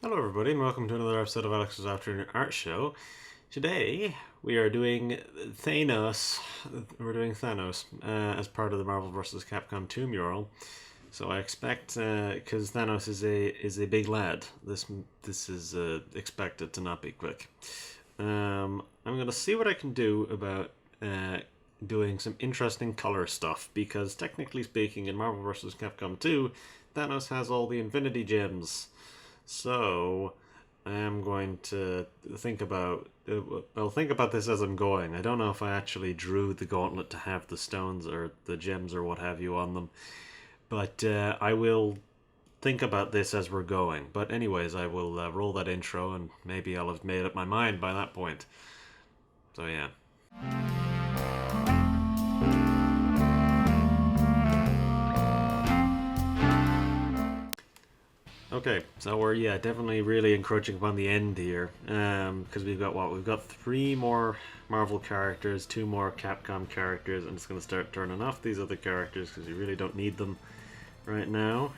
Hello, everybody, and welcome to another episode of Alex's Afternoon Art Show. Today we are doing Thanos. We're doing Thanos as part of the Marvel vs. Capcom 2 mural. So I expect, because Thanos is a big lad, this is expected to not be quick. I'm gonna see what I can do about doing some interesting color stuff, because technically speaking, in Marvel vs. Capcom 2, Thanos has all the Infinity Gems. So, I am going to think about... I'll think about this as I'm going. I don't know if I actually drew the gauntlet to have the stones or the gems or what have you on them. But I will think about this as we're going. But anyways, I will roll that intro and maybe I'll have made up my mind by that point. So yeah. Okay, so we're definitely really encroaching upon the end here, because we've got three more Marvel characters, two more Capcom characters, and it's going to start turning off these other characters because we really don't need them right now.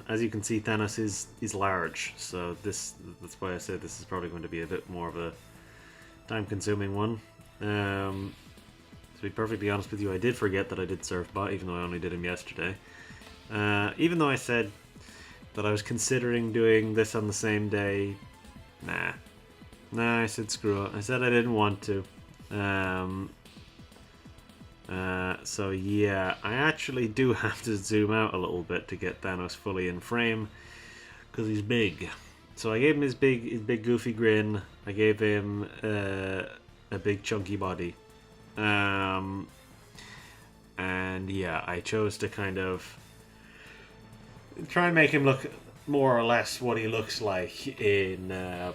As you can see, Thanos is large, so that's why I said this is probably going to be a bit more of a time-consuming one. To be perfectly honest with you, I did forget that I did Surfbot, even though I only did him yesterday. Even though I said that I was considering doing this on the same day. Nah, I said screw it. I said I didn't want to. So yeah, I actually do have to zoom out a little bit to get Thanos fully in frame, because he's big. So I gave him his big goofy grin. I gave him a big chunky body. And yeah, I chose to kind of try and make him look more or less what he looks like in the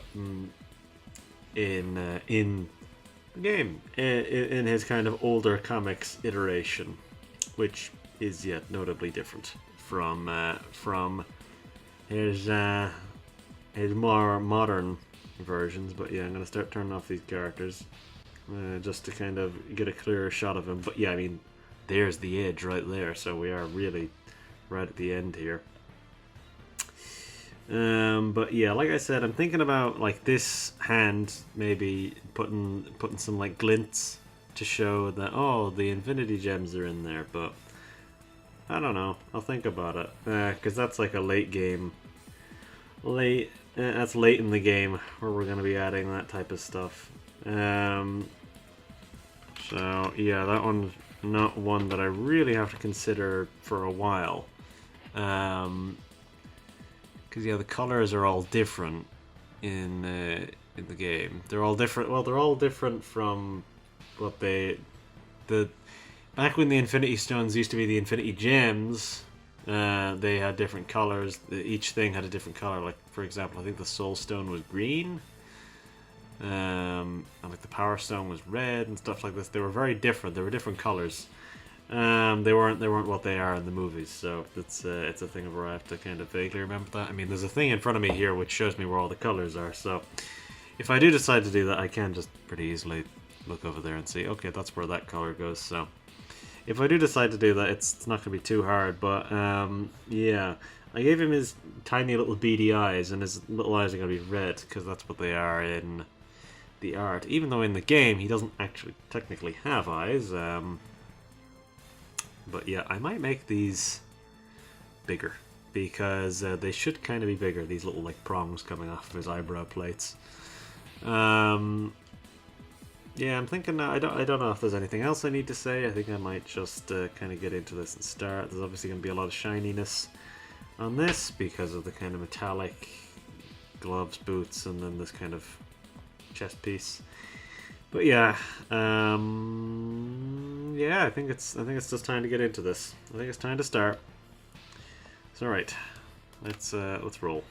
game, in his kind of older comics iteration, which is yet notably different from his more modern versions. But yeah, I'm gonna start turning off these characters just to kind of get a clearer shot of him. But yeah, I mean, there's the edge right there, so we are really right at the end here. But yeah, like I said, I'm thinking about like this hand, maybe putting some like glints to show that, oh, the Infinity Gems are in there. But I don't know. I'll think about it, because that's like a late game. That's late in the game where we're gonna be adding that type of stuff. So yeah, that one's not one that I really have to consider for a while. Because yeah, the colors are all different in the game. They're all different. Well, they're all different from what back when the Infinity Stones used to be the Infinity Gems. They had different colors. Each thing had a different color. Like, for example, I think the Soul Stone was green. And like the Power Stone was red and stuff like this. They were very different. They were different colors. They weren't what they are in the movies, so it's a thing where I have to kind of vaguely remember that. I mean, there's a thing in front of me here which shows me where all the colors are, so if I do decide to do that, I can just pretty easily look over there and see, okay, that's where that color goes. So if I do decide to do that, it's not going to be too hard. But yeah, I gave him his tiny little beady eyes, and his little eyes are going to be red because that's what they are in the art, even though in the game he doesn't actually technically have eyes. But yeah, I might make these bigger, because they should kind of be bigger, these little like prongs coming off of his eyebrow plates. Yeah, I'm thinking, I don't know if there's anything else I need to say. I think I might just kind of get into this and start. There's obviously going to be a lot of shininess on this because of the kind of metallic gloves, boots, and then this kind of chest piece. But yeah, yeah, I think it's just time to get into this. I think it's time to start. So all right, let's roll.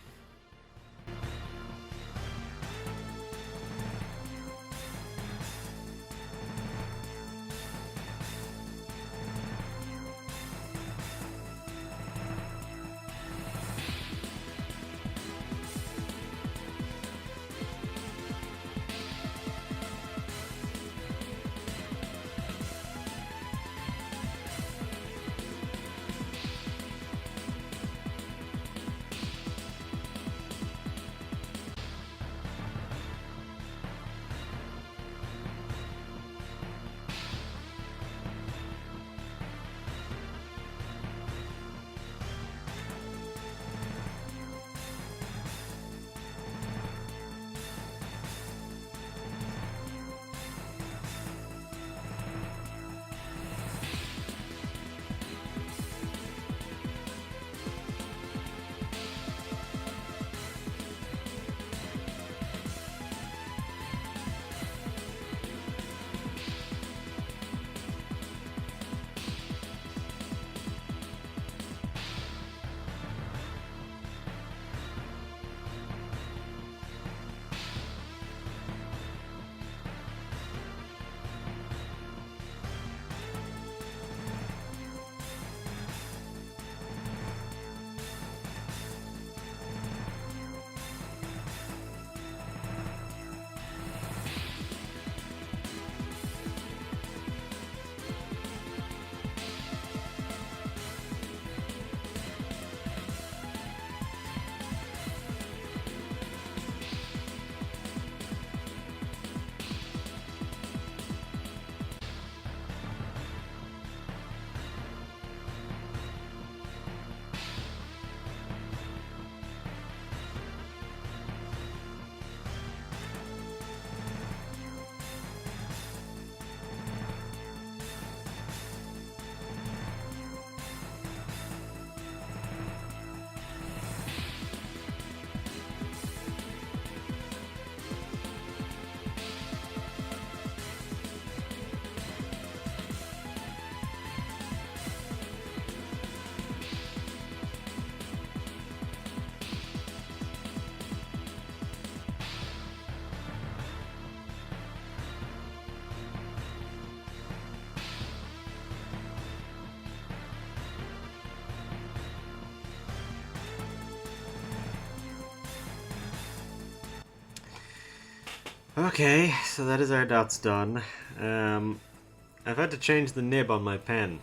Okay, so that is our dots done. I've had to change the nib on my pen,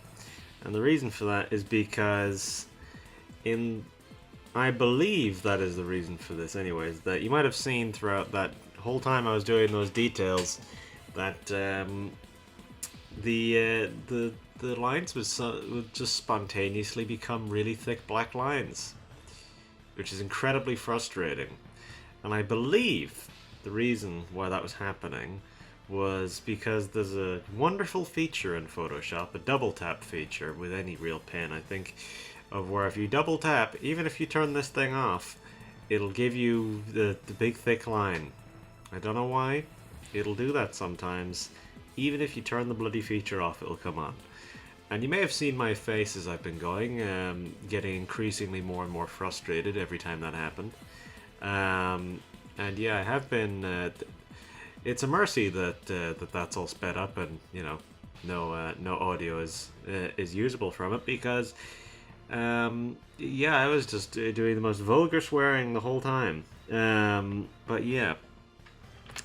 and the reason for that is because I believe that is the reason for this anyways, that you might have seen throughout that whole time I was doing those details that the lines would just spontaneously become really thick black lines, which is incredibly frustrating. And I believe the reason why that was happening was because there's a wonderful feature in Photoshop, a double tap feature with any real pen, I think, of where if you double tap, even if you turn this thing off, it'll give you the big thick line. I don't know why. It'll do that sometimes. Even if you turn the bloody feature off, it'll come on. And you may have seen my face as I've been going, getting increasingly more and more frustrated every time that happened. And yeah, I have been. It's a mercy that that's all sped up, and you know, no audio is usable from it because, yeah, I was just doing the most vulgar swearing the whole time. But yeah.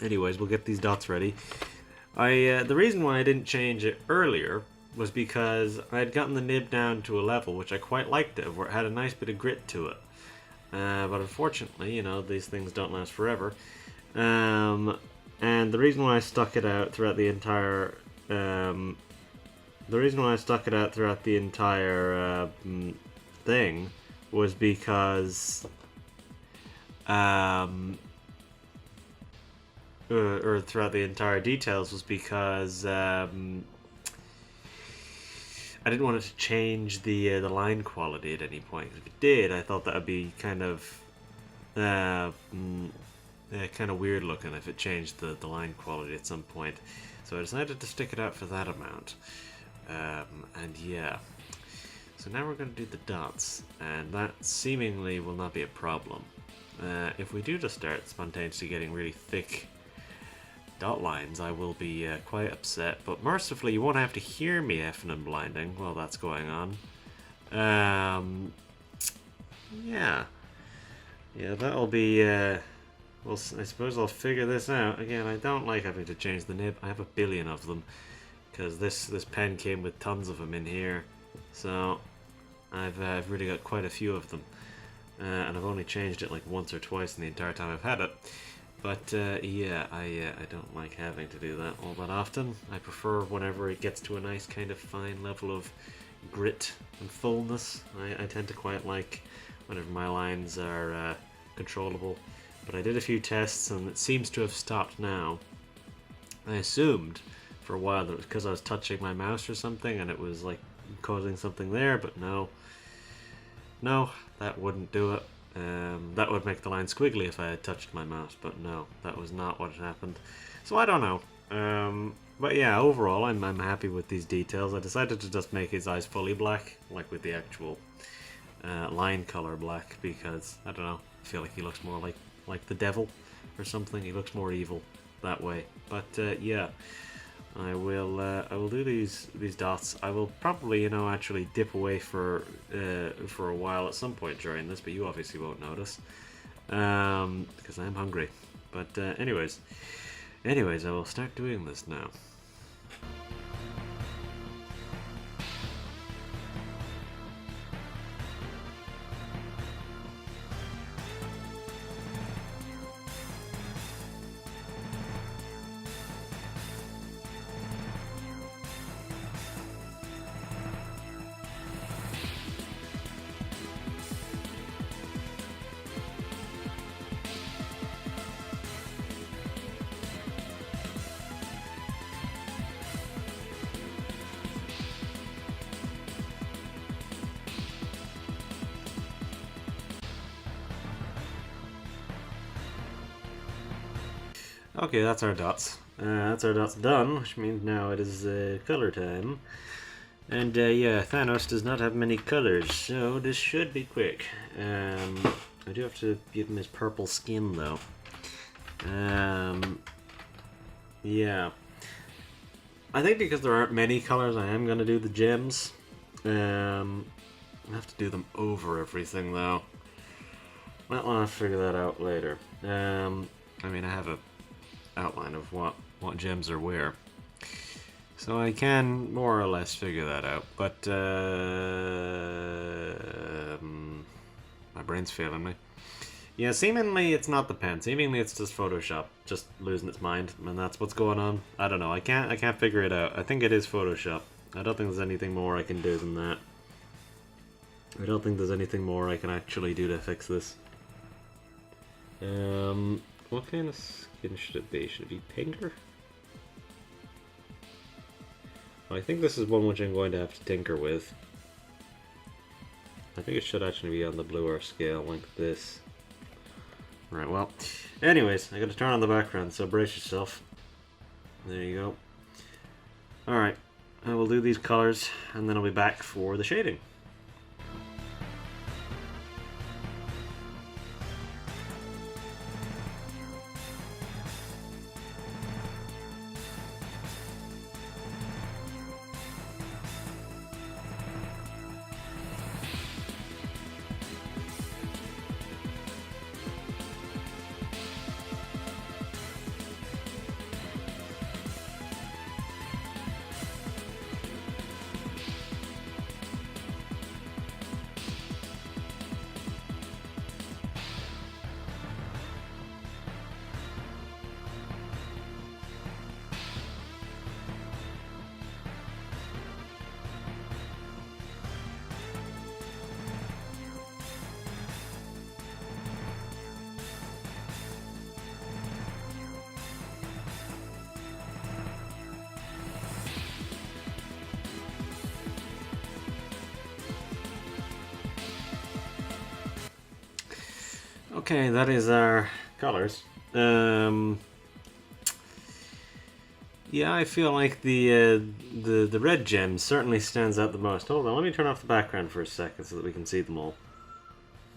Anyways, we'll get these dots ready. The reason why I didn't change it earlier was because I had gotten the nib down to a level which I quite liked it, where it had a nice bit of grit to it. But unfortunately, you know, these things don't last forever. And the reason why I stuck it out throughout the entire thing was because or throughout the entire details was because I didn't want it to change the line quality at any point. If it did, I thought that would be kind of weird looking if it changed the line quality at some point. So I decided to stick it out for that amount. And yeah. So now we're going to do the dots, and that seemingly will not be a problem. If we do just start spontaneously getting really thick dot lines, I will be quite upset, but mercifully you won't have to hear me effing and blinding while that's going on. Yeah, that'll be well, I suppose I'll figure this out. Again, I don't like having to change the nib. I have a billion of them because this pen came with tons of them in here, so I've really got quite a few of them, and I've only changed it like once or twice in the entire time I've had it. But yeah, I don't like having to do that all that often. I prefer whenever it gets to a nice kind of fine level of grit and fullness. I tend to quite like whenever my lines are controllable. But I did a few tests and it seems to have stopped now. I assumed for a while that it was because I was touching my mouse or something and it was like causing something there, but no, that wouldn't do it. That would make the line squiggly if I had touched my mouse, but no, that was not what had happened. So I don't know. But yeah, overall, I'm happy with these details. I decided to just make his eyes fully black, like with the actual line color black, because I don't know. I feel like he looks more like the devil or something. He looks more evil that way. But yeah. I will do these dots. I will probably, actually dip away for a while at some point during this, but you obviously won't notice because I'm hungry. But anyways, I will start doing this now. Okay, that's our dots. That's our dots done, which means now it is color time. And yeah, Thanos does not have many colors, so this should be quick. I do have to give him his purple skin, though. Yeah. I think because there aren't many colors, I am going to do the gems. I have to do them over everything, though. Well, I'll have to figure that out later. I mean, I have a outline of what gems are where. So I can more or less figure that out, but my brain's failing me. Yeah, seemingly it's not the pen. Seemingly it's just Photoshop, just losing its mind, and that's what's going on. I don't know. I can't figure it out. I think it is Photoshop. I don't think there's anything more I can do than that. I don't think there's anything more I can actually do to fix this. What kind of skin should it be? Should it be pinker? I think this is one which I'm going to have to tinker with. I think it should actually be on the bluer scale like this. Right, well, anyways, I gotta turn on the background, so brace yourself. There you go. Alright, I will do these colors, and then I'll be back for the shading. Okay, that is our colors. Yeah, I feel like the red gem certainly stands out the most. Hold on, let me turn off the background for a second so that we can see them all.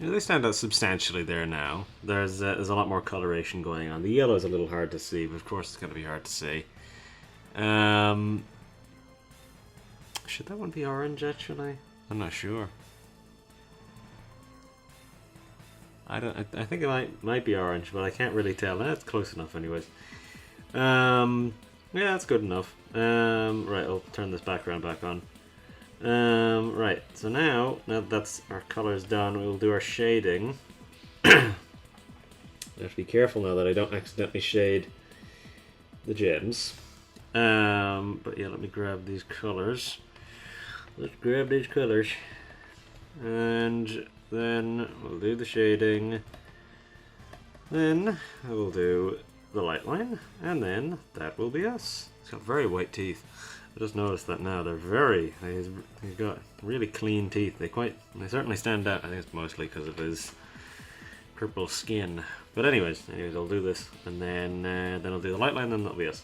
Yeah, they stand out substantially there now. There's a lot more coloration going on. The yellow is a little hard to see, but of course it's going to be hard to see. Should that one be orange, actually? I'm not sure. I think it might be orange, but I can't really tell. That's close enough, anyways. Yeah, that's good enough. Right, I'll turn this background back on. Right, so now that that's our colors done, we'll do our shading. I have to be careful now that I don't accidentally shade the gems. But yeah, let me grab these colors. Let's grab these colors. And then we'll do the shading. Then I will do the light line. And then that will be us. It's got very white teeth. I just noticed that now. He's got really clean teeth. They certainly stand out. I think it's mostly because of his purple skin. But anyways, I'll do this. And then I'll do the light line and that'll be us.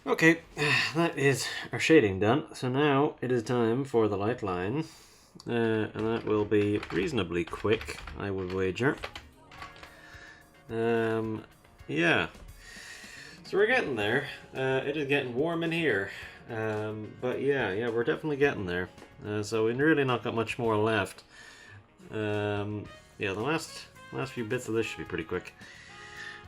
Okay, that is our shading done. So now it is time for the light line. And that will be reasonably quick, I would wager. Yeah. So we're getting there. It is getting warm in here. But yeah, we're definitely getting there. So we've really not got much more left. Yeah, the last few bits of this should be pretty quick.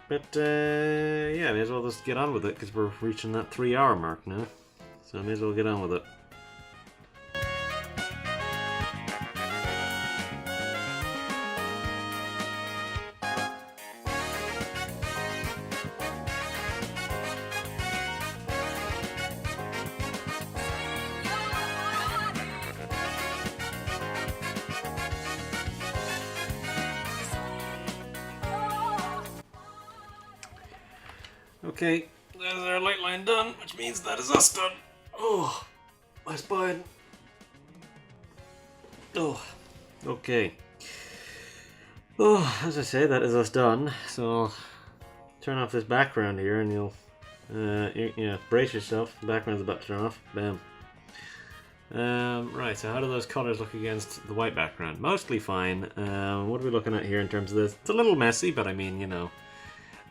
But yeah, may as well just get on with it because we're reaching that 3-hour mark now. So I may as well get on with it. Okay, there's our light line done, which means that is us done. Oh, my spine. Oh, okay. Oh, as I say, that is us done. So I'll turn off this background here, and you'll, brace yourself. The background's about to turn off. Bam. Right, so how do those colors look against the white background? Mostly fine. What are we looking at here in terms of this? It's a little messy, but I mean, you know,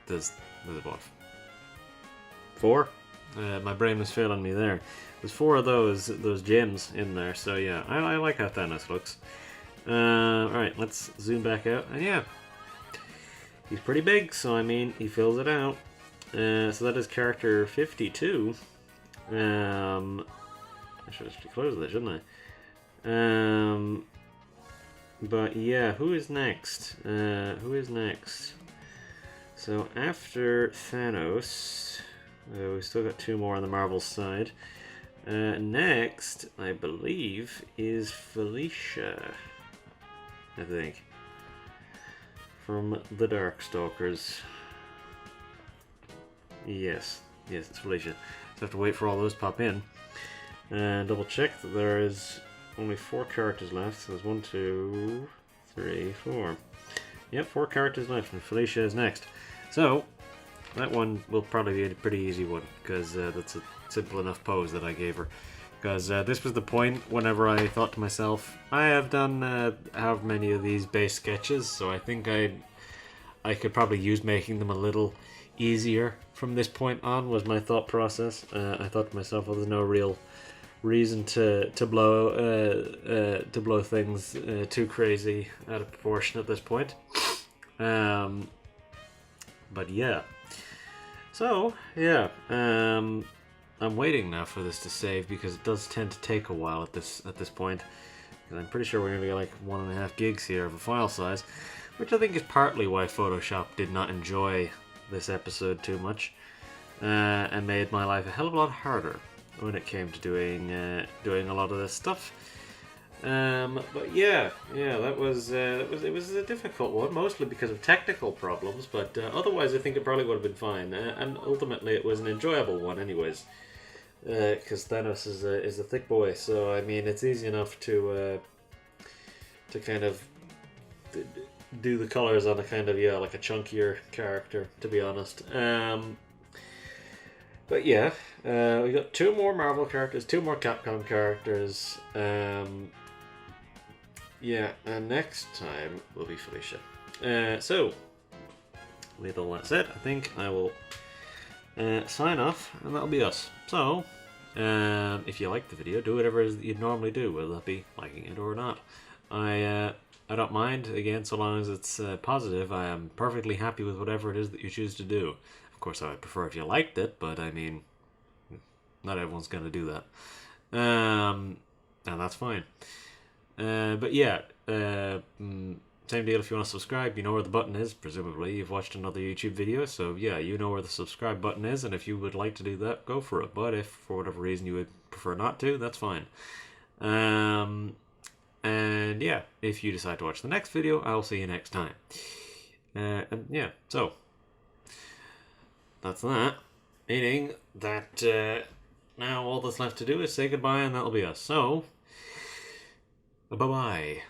there's what? 4? My brain was failing me there. There's 4 of those gems in there, so yeah, I like how Thanos looks. Alright, let's zoom back out, and yeah, he's pretty big, so I mean, he fills it out. So that is character 52. I should actually close this, shouldn't I? But yeah, who is next? Who is next? So after Thanos, we've still got 2 more on the Marvel side. Next, I believe, is Felicia. I think. From the Darkstalkers. Yes, it's Felicia. So I have to wait for all those to pop in. And double check that there is only 4 characters left. So there's 1, 2, 3, 4. Yep, 4 characters left, and Felicia is next. So that one will probably be a pretty easy one, because that's a simple enough pose that I gave her. Because this was the point whenever I thought to myself, I have done however many of these base sketches, so I think I could probably use making them a little easier from this point on, was my thought process. I thought to myself, well, there's no real reason to blow things too crazy out of proportion at this point. But yeah, so yeah, I'm waiting now for this to save, because it does tend to take a while at this point, because I'm pretty sure we're gonna get like 1.5 gigs here of a file size, which I think is partly why Photoshop did not enjoy this episode too much, and made my life a hell of a lot harder when it came to doing a lot of this stuff. But yeah, it was a difficult one, mostly because of technical problems, but otherwise I think it probably would have been fine, and ultimately it was an enjoyable one anyways, because Thanos is a thick boy, so I mean, it's easy enough to kind of do the colors on a kind of, like a chunkier character, to be honest. But yeah, we got 2 more Marvel characters, 2 more Capcom characters. Yeah, and next time will be Felicia. So, with all that said, I think I will sign off, and that'll be us. So, if you like the video, do whatever it is that you'd normally do, whether that be liking it or not. I don't mind, again, so long as it's positive. I am perfectly happy with whatever it is that you choose to do. Of course, I would prefer if you liked it, but I mean, not everyone's going to do that. And that's fine. But yeah, same deal if you want to subscribe. You know where the button is, presumably. You've watched another YouTube video, so yeah, you know where the subscribe button is, and if you would like to do that, go for it. But if, for whatever reason, you would prefer not to, that's fine. And yeah, if you decide to watch the next video, I'll see you next time. And yeah, so that's that. Meaning that now all that's left to do is say goodbye, and that'll be us. So, bye-bye.